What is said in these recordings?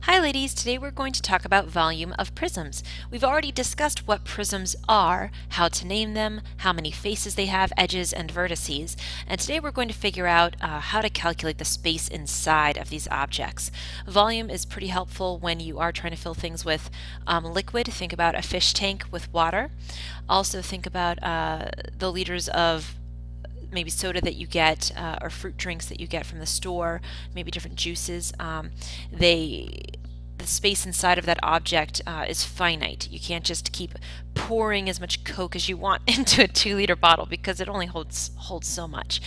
Hi ladies, today we're going to talk about volume of prisms. We've already discussed what prisms are, how to name them, how many faces they have, edges and vertices, and today we're going to figure out how to calculate the space inside of these objects. Volume is pretty helpful when you are trying to fill things with liquid. Think about a fish tank with water. Also think about the liters of maybe soda that you get or fruit drinks that you get from the store, maybe different juices. The space inside of that object is finite. You can't just keep pouring as much Coke as you want into a 2-liter bottle because it only holds so much.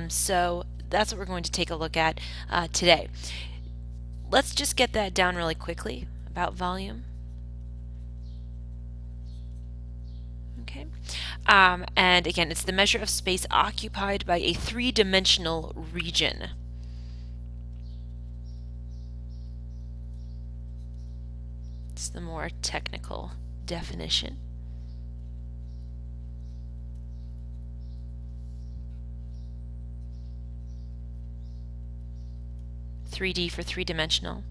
So that's what we're going to take a look at today. Let's just get that down really quickly about volume. Okay. And again, it's the measure of space occupied by a three-dimensional region. It's the more technical definition. (3D) for three-dimensional.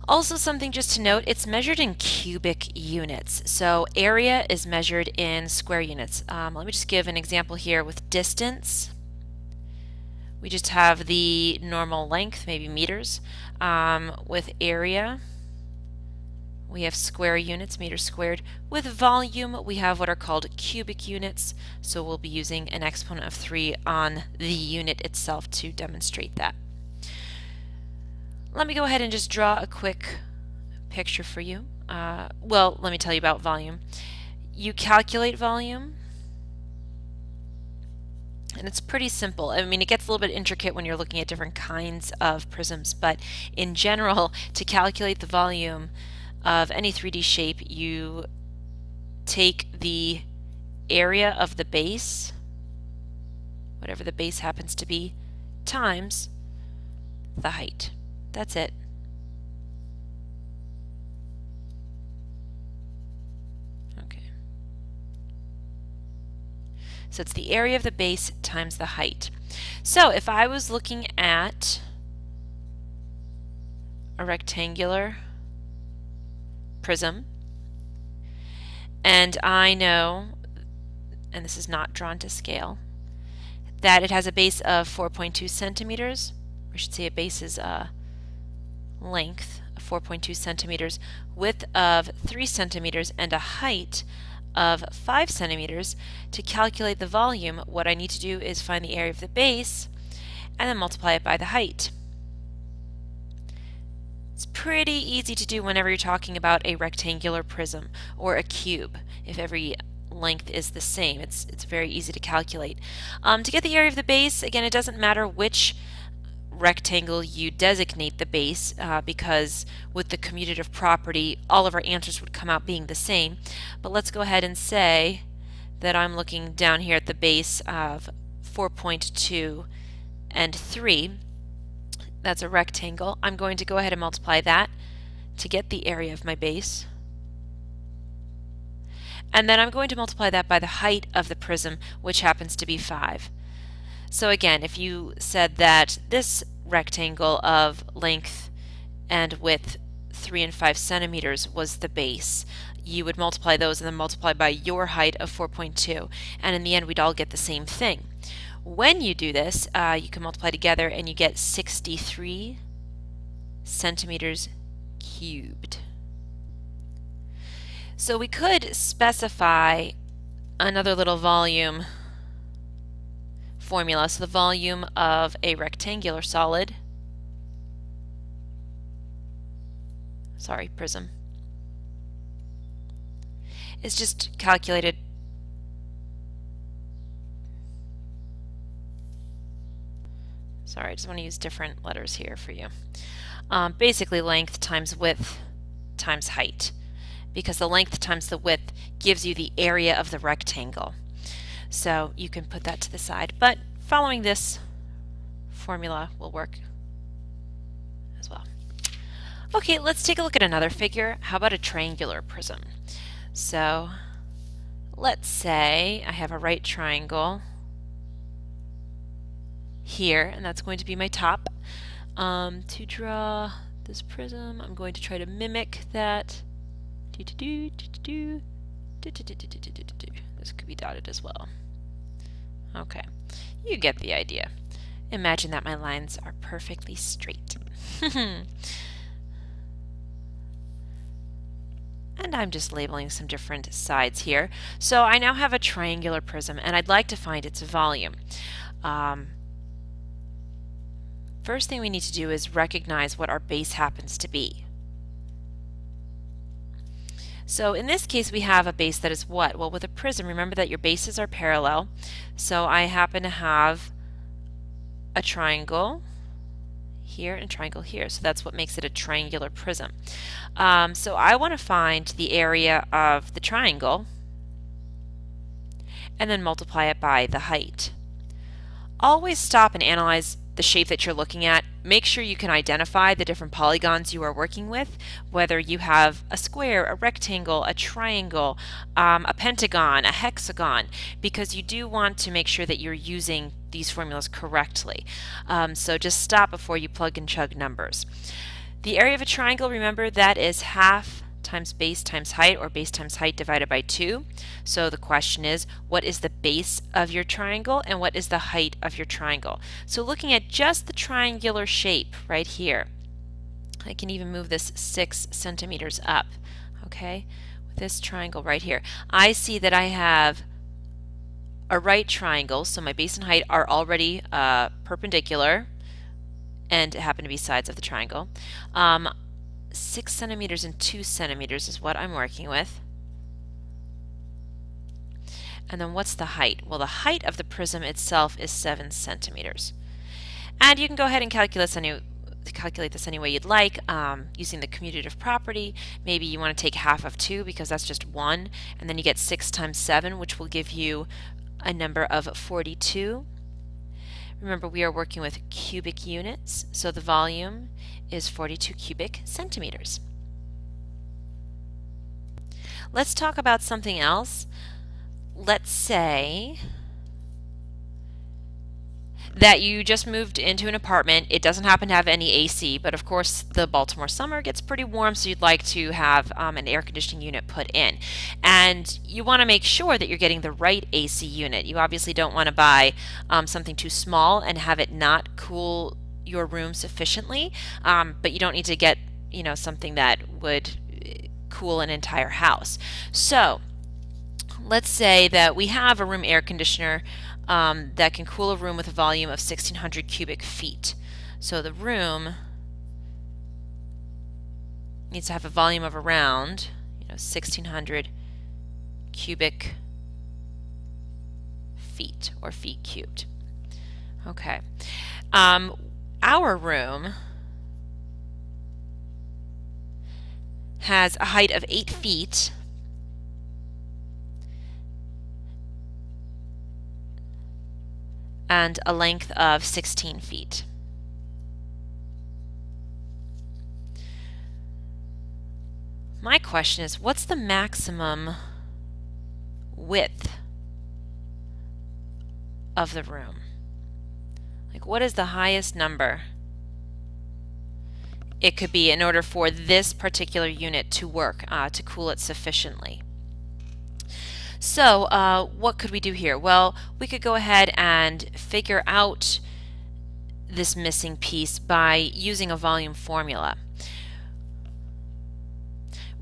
Also something just to note, it's measured in cubic units. So area is measured in square units. Let me just give an example here with distance. We just have the normal length, maybe meters. With area, we have square units, meters squared. With volume, we have what are called cubic units. So we'll be using an exponent of 3 on the unit itself to demonstrate that. Let me go ahead and just draw a quick picture for you. Well, let me tell you about volume. You calculate volume, and it's pretty simple. I mean, it gets a little bit intricate when you're looking at different kinds of prisms, but in general, to calculate the volume of any 3D shape, you take the area of the base, whatever the base happens to be, times the height. That's it. Okay. So it's the area of the base times the height. So if I was looking at a rectangular prism, and I know, and this is not drawn to scale, that it has a base of 4.2 centimeters, or I should say a base is length of 4.2 centimeters, width of 3 centimeters, and a height of 5 centimeters. To calculate the volume, what I need to do is find the area of the base and then multiply it by the height. It's pretty easy to do whenever you're talking about a rectangular prism or a cube. If every length is the same, it's very easy to calculate. To get the area of the base, again, it doesn't matter which rectangle you designate the base, because with the commutative property all of our answers would come out being the same. But let's go ahead and say that I'm looking down here at the base of 4.2 and 3. That's a rectangle. I'm going to go ahead and multiply that to get the area of my base, and then I'm going to multiply that by the height of the prism, which happens to be 5. So again, if you said that this rectangle of length and width 3 and 5 centimeters was the base, you would multiply those and then multiply by your height of 4.2, and in the end we'd all get the same thing. When you do this, you can multiply together and you get 63 centimeters cubed. So we could specify another little volume formula. So the volume of a rectangular solid, prism, is just calculated I just want to use different letters here for you. Basically length times width times height, because the length times the width gives you the area of the rectangle. So you can put that to the side, but following this formula will work as well. Okay, let's take a look at another figure. How about a triangular prism? So let's say I have a right triangle here, and that's going to be my top. To draw this prism, I'm going to try to mimic that. This could be dotted as well. Okay, you get the idea. Imagine that my lines are perfectly straight. And I'm just labeling some different sides here. So I now have a triangular prism, and I'd like to find its volume. First thing we need to do is recognize what our base happens to be. So in this case we have a base that is what? Well, with a prism, remember that your bases are parallel. So I happen to have a triangle here and a triangle here. So that's what makes it a triangular prism. So I want to find the area of the triangle and then multiply it by the height. Always stop and analyze the shape that you're looking at. Make sure you can identify the different polygons you are working with, whether you have a square, a rectangle, a triangle, a pentagon, a hexagon, because you do want to make sure that you're using these formulas correctly. So just stop before you plug and chug numbers. The area of a triangle, remember, that is half times base times height, or base times height divided by 2. So the question is, what is the base of your triangle and what is the height of your triangle? So looking at just the triangular shape right here, I can even move this 6 centimeters up, okay, with this triangle right here. I see that I have a right triangle, so my base and height are already perpendicular and happen to be sides of the triangle. 6 centimeters and 2 centimeters is what I'm working with. And then what's the height? Well, the height of the prism itself is 7 centimeters. And you can go ahead and calculate this any way you'd like, using the commutative property. Maybe you want to take half of 2 because that's just 1, and then you get 6 times 7, which will give you a number of 42. Remember, we are working with cubic units, so the volume is 42 cubic centimeters. Let's talk about something else. Let's say that you just moved into an apartment. It doesn't happen to have any AC, but of course the Baltimore summer gets pretty warm, so you'd like to have an air conditioning unit put in. And you want to make sure that you're getting the right AC unit. You obviously don't want to buy something too small and have it not cool your room sufficiently, but you don't need to get, you know, something that would cool an entire house. So let's say that we have a room air conditioner that can cool a room with a volume of 1,600 cubic feet. So the room needs to have a volume of around, 1,600 cubic feet, or feet cubed. Okay. Our room has a height of 8 feet and a length of 16 feet. My question is, what's the maximum width of the room? Like, what is the highest number it could be in order for this particular unit to work, to cool it sufficiently? So what could we do here? Well, we could go ahead and figure out this missing piece by using a volume formula.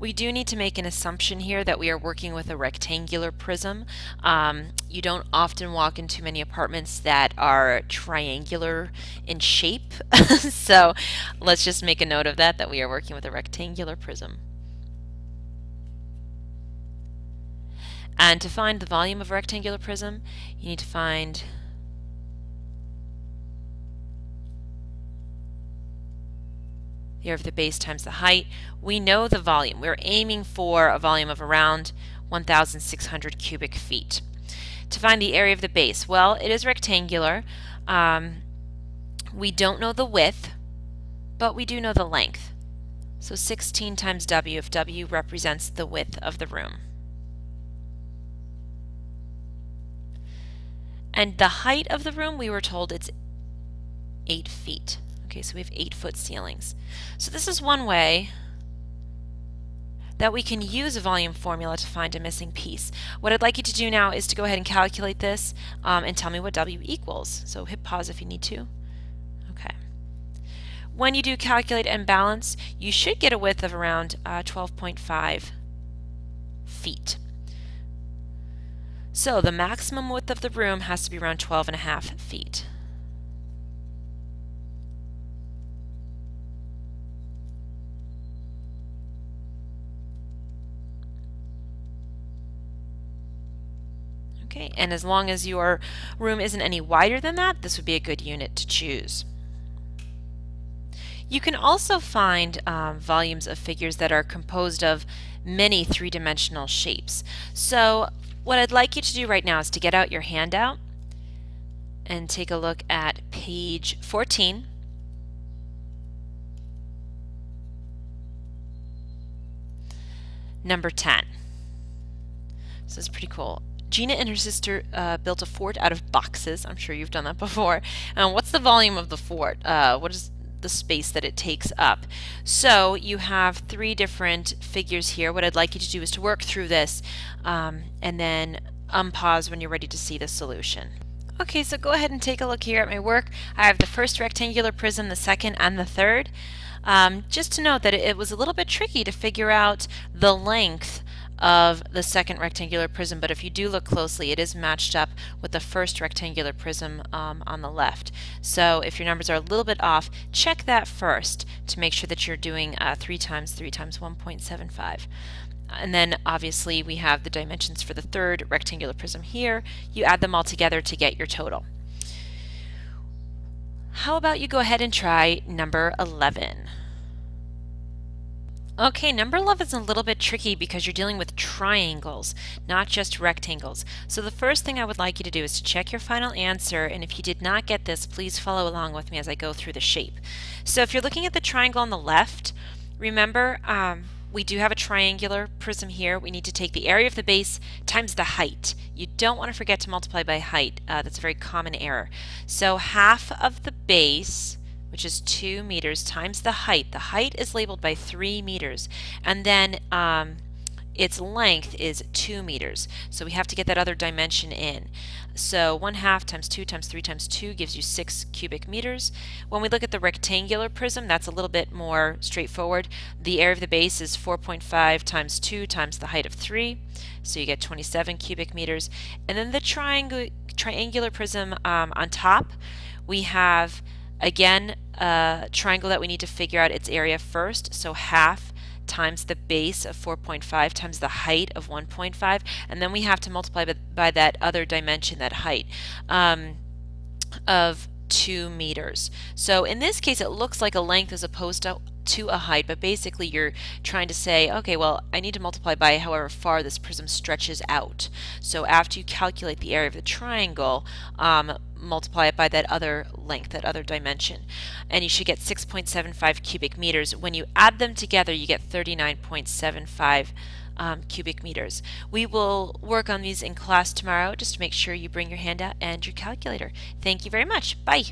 We do need to make an assumption here that we are working with a rectangular prism. You don't often walk into many apartments that are triangular in shape. So let's just make a note of that we are working with a rectangular prism. And to find the volume of a rectangular prism, you need to find the area of the base times the height. We know the volume. We're aiming for a volume of around 1,600 cubic feet. To find the area of the base, well, it is rectangular. We don't know the width, but we do know the length. So 16 times W, if W represents the width of the room. And the height of the room, we were told it's 8 feet. Okay, so we have 8-foot ceilings. So this is one way that we can use a volume formula to find a missing piece. What I'd like you to do now is to go ahead and calculate this and tell me what W equals. So hit pause if you need to. Okay. When you do calculate and balance, you should get a width of around 12.5 feet. So the maximum width of the room has to be around 12.5 feet. Okay, and as long as your room isn't any wider than that, this would be a good unit to choose. You can also find volumes of figures that are composed of many three-dimensional shapes. So what I'd like you to do right now is to get out your handout and take a look at page 14. Number 10. So this is pretty cool. Gina and her sister built a fort out of boxes. I'm sure you've done that before. What's the volume of the fort? What is the space that it takes up? So you have 3 different figures here. What I'd like you to do is to work through this and then unpause when you're ready to see the solution. Okay, so go ahead and take a look here at my work. I have the first rectangular prism, the second, and the third. Just to note that it was a little bit tricky to figure out the length of the second rectangular prism, but if you do look closely, it is matched up with the first rectangular prism on the left. So if your numbers are a little bit off, check that first to make sure that you're doing 3 times 3 times 1.75. And then obviously we have the dimensions for the third rectangular prism here. You add them all together to get your total. How about you go ahead and try number 11? Okay, number 11 is a little bit tricky because you're dealing with triangles, not just rectangles. So the first thing I would like you to do is to check your final answer, and if you did not get this, please follow along with me as I go through the shape. So if you're looking at the triangle on the left, remember we do have a triangular prism here. We need to take the area of the base times the height. You don't want to forget to multiply by height. That's a very common error. So half of the base, which is 2 meters, times the height. The height is labeled by 3 meters, and then its length is 2 meters. So we have to get that other dimension in. So 1/2 times 2 times 3 times 2 gives you 6 cubic meters. When we look at the rectangular prism, that's a little bit more straightforward. The area of the base is 4.5 times 2 times the height of 3. So you get 27 cubic meters. And then the triangular prism on top, we have again a triangle that we need to figure out its area first. So half times the base of 4.5 times the height of 1.5, and then we have to multiply by that other dimension, that height of 2 meters. So in this case it looks like a length as opposed to a height, but basically you're trying to say, okay, well, I need to multiply by however far this prism stretches out. So after you calculate the area of the triangle, multiply it by that other length, that other dimension, and you should get 6.75 cubic meters. When you add them together, you get 39.75 cubic meters. We will work on these in class tomorrow. Just to make sure you bring your handout and your calculator. Thank you very much. Bye.